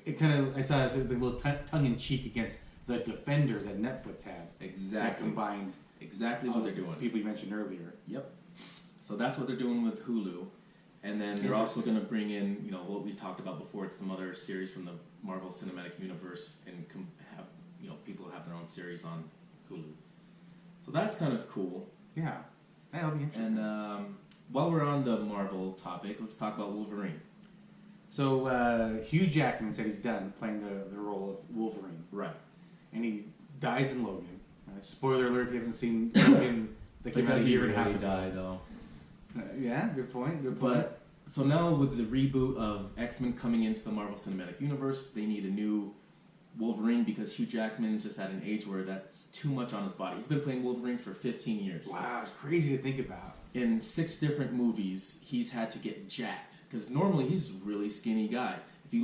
Speaker 2: It kind of, it's a little tongue-in-cheek against The Defenders that Netflix had.
Speaker 1: Exactly.
Speaker 2: That combined
Speaker 1: exactly what they're doing.
Speaker 2: People you mentioned earlier.
Speaker 1: Yep. So that's what they're doing with Hulu. And then they're also going to bring in, what we talked about before, some other series from the Marvel Cinematic Universe, and have, people have their own series on Hulu. So that's kind of cool.
Speaker 2: Yeah, that'll be interesting.
Speaker 1: And while we're on the Marvel topic, let's talk about Wolverine.
Speaker 2: So Hugh Jackman said he's done playing the role of Wolverine.
Speaker 1: Right.
Speaker 2: And he dies in Logan. Spoiler alert if you haven't seen Logan. That came out a year and a half ago.
Speaker 1: Die, though.
Speaker 2: Yeah, good point.
Speaker 1: But so now with the reboot of X-Men coming into the Marvel Cinematic Universe, they need a new Wolverine because Hugh Jackman is just at an age where that's too much on his body. He's been playing Wolverine for 15 years.
Speaker 2: Wow, it's crazy to think about.
Speaker 1: In 6 different movies, he's had to get jacked because normally he's a really skinny guy. If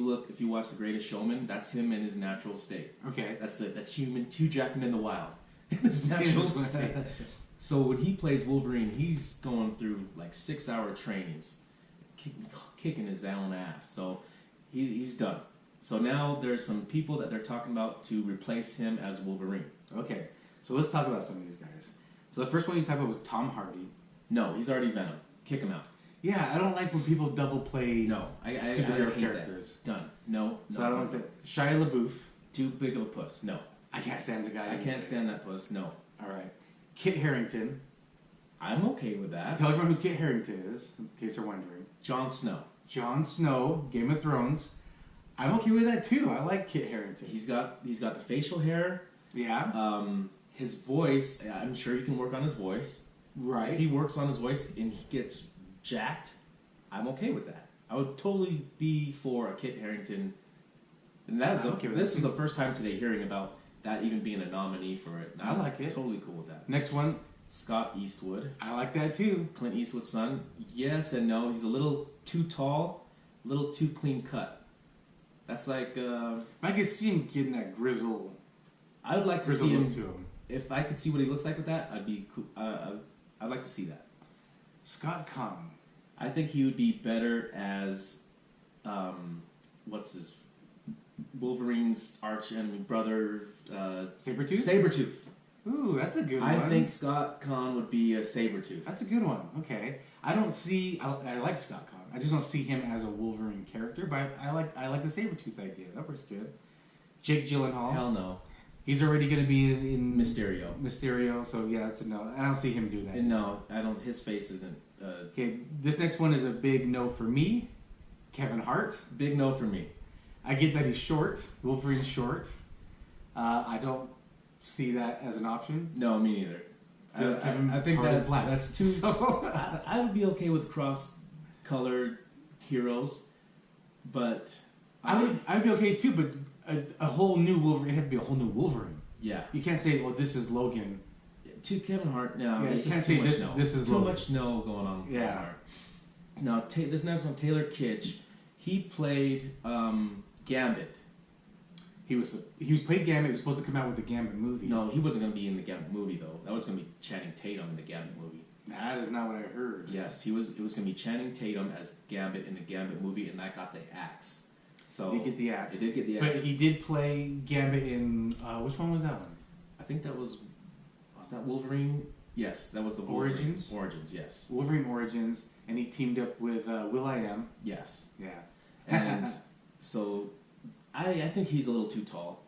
Speaker 1: you watch The Greatest Showman, that's him in his natural state.
Speaker 2: Okay,
Speaker 1: that's Hugh Jackman in the wild in his natural state. So when he plays Wolverine, he's going through like 6-hour trainings, kicking his own ass. So he's done. So now there's some people that they're talking about to replace him as Wolverine.
Speaker 2: Okay, so let's talk about some of these guys. So the first one you talked about was Tom Hardy.
Speaker 1: No, he's already Venom. Kick him out.
Speaker 2: Yeah, I don't like when people double play superhero characters.
Speaker 1: That. Done. No.
Speaker 2: So I don't like that. Shia LaBeouf.
Speaker 1: Too big of a puss. No.
Speaker 2: I can't stand the guy.
Speaker 1: I can't stand that puss. No.
Speaker 2: All right. Kit Harington.
Speaker 1: I'm okay with that.
Speaker 2: Tell everyone who Kit Harington is, in case they're wondering.
Speaker 1: Jon Snow.
Speaker 2: Jon Snow, Game of Thrones. I'm okay with that too. I like Kit Harington.
Speaker 1: He's got the facial hair.
Speaker 2: Yeah.
Speaker 1: his voice, I'm sure he can work on his voice.
Speaker 2: Right.
Speaker 1: If he works on his voice and he gets jacked, I'm okay with that. I would totally be for a Kit Harington. And this was the first time today hearing about that even being a nominee for it. And
Speaker 2: I like it.
Speaker 1: Totally cool with that.
Speaker 2: Next one.
Speaker 1: Scott Eastwood.
Speaker 2: I like that too.
Speaker 1: Clint Eastwood's son. Yes and no. He's a little too tall, a little too clean cut. That's like...
Speaker 2: I could see him getting that grizzle.
Speaker 1: I would like to see him...
Speaker 2: To him.
Speaker 1: If I could see what he looks like with that, I'd be cool. I'd like to see that.
Speaker 2: Scott Conn.
Speaker 1: I think he would be better as... what's his... Wolverine's arch enemy brother...
Speaker 2: Sabretooth?
Speaker 1: Sabretooth.
Speaker 2: Ooh, that's a good one.
Speaker 1: I think Scott Conn would be a Sabretooth.
Speaker 2: That's a good one. Okay. I don't see... I like Scott Conn. I just don't see him as a Wolverine character, but I like the Sabretooth idea. That works good. Jake Gyllenhaal.
Speaker 1: Hell no.
Speaker 2: He's already going to be in
Speaker 1: Mysterio,
Speaker 2: so yeah, that's a no. I don't see him doing that.
Speaker 1: And no, I don't. His face isn't...
Speaker 2: Okay, this next one is a big no for me. Kevin Hart.
Speaker 1: Big no for me.
Speaker 2: I get that he's short. Wolverine's short. I don't see that as an option.
Speaker 1: No, me neither. I think that's too... So. I would be okay with cross-colored heroes, but...
Speaker 2: I would be okay too, but a whole new Wolverine, it has to be a whole new Wolverine.
Speaker 1: Yeah.
Speaker 2: You can't say, well, this is Logan.
Speaker 1: To Kevin Hart, no.
Speaker 2: Yeah, you can't say this is
Speaker 1: too
Speaker 2: Logan.
Speaker 1: much no going on with Kevin Hart. Now, this next one, Taylor Kitsch, he played Gambit.
Speaker 2: He played Gambit. He was supposed to come out with the Gambit movie.
Speaker 1: No, he wasn't going to be in the Gambit movie, though. That was going to be Channing Tatum in the Gambit movie.
Speaker 2: That is not what I heard.
Speaker 1: Yes, it was going to be Channing Tatum as Gambit in the Gambit movie, and that got the axe. So
Speaker 2: he did get the axe.
Speaker 1: It did get the axe.
Speaker 2: But he did play Gambit in... which one was that one?
Speaker 1: I think that was... Was that Wolverine? Yes, that was the Wolverine. Origins, yes.
Speaker 2: Wolverine Origins, and he teamed up with Will.i.am.
Speaker 1: Yes.
Speaker 2: Yeah.
Speaker 1: And so... I think he's a little too tall.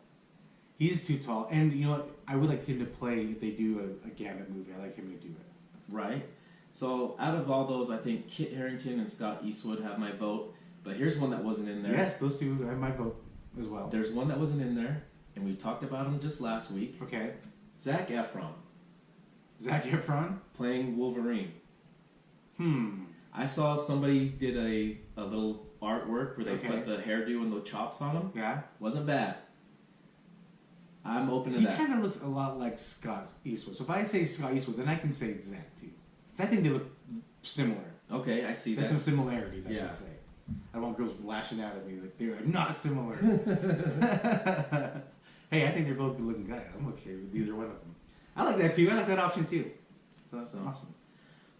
Speaker 2: He is too tall. And you know what? I would like him to play, if they do a Gambit movie, I like him to do it.
Speaker 1: Right. So out of all those, I think Kit Harington and Scott Eastwood have my vote. But here's one that wasn't in there.
Speaker 2: Yes, those two have my vote as well.
Speaker 1: There's one that wasn't in there, and we talked about him just last week.
Speaker 2: Okay.
Speaker 1: Zac Efron.
Speaker 2: Zac Efron?
Speaker 1: Playing Wolverine. I saw somebody did a little artwork where they put the hairdo and the chops on him.
Speaker 2: Yeah.
Speaker 1: Wasn't bad. I'm open to that.
Speaker 2: He kind of looks a lot like Scott Eastwood. So if I say Scott Eastwood, then I can say Zac too. I think they look similar.
Speaker 1: Okay, I see
Speaker 2: There's
Speaker 1: that.
Speaker 2: some similarities, I should say. I don't want girls lashing out at me like they are not similar. Hey, I think they're both good looking guys. I'm okay with either one of them. I like that too. I like that option too. So that's awesome.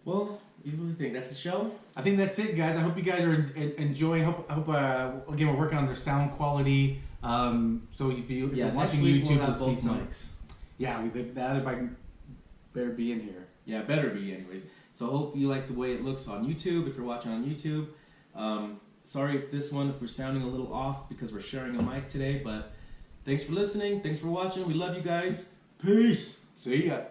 Speaker 1: Well, you really think that's the show?
Speaker 2: I think that's it, guys. I hope you guys are enjoying. Hope again we're working on their sound quality. So if you're watching YouTube,
Speaker 1: we'll have
Speaker 2: you'll
Speaker 1: both
Speaker 2: see
Speaker 1: mics.
Speaker 2: Yeah, the other mic better be in here.
Speaker 1: Yeah, better be anyways. So I hope you like the way it looks on YouTube. If you're watching on YouTube, sorry if we're sounding a little off because we're sharing a mic today. But thanks for listening. Thanks for watching. We love you guys. Peace.
Speaker 2: See ya.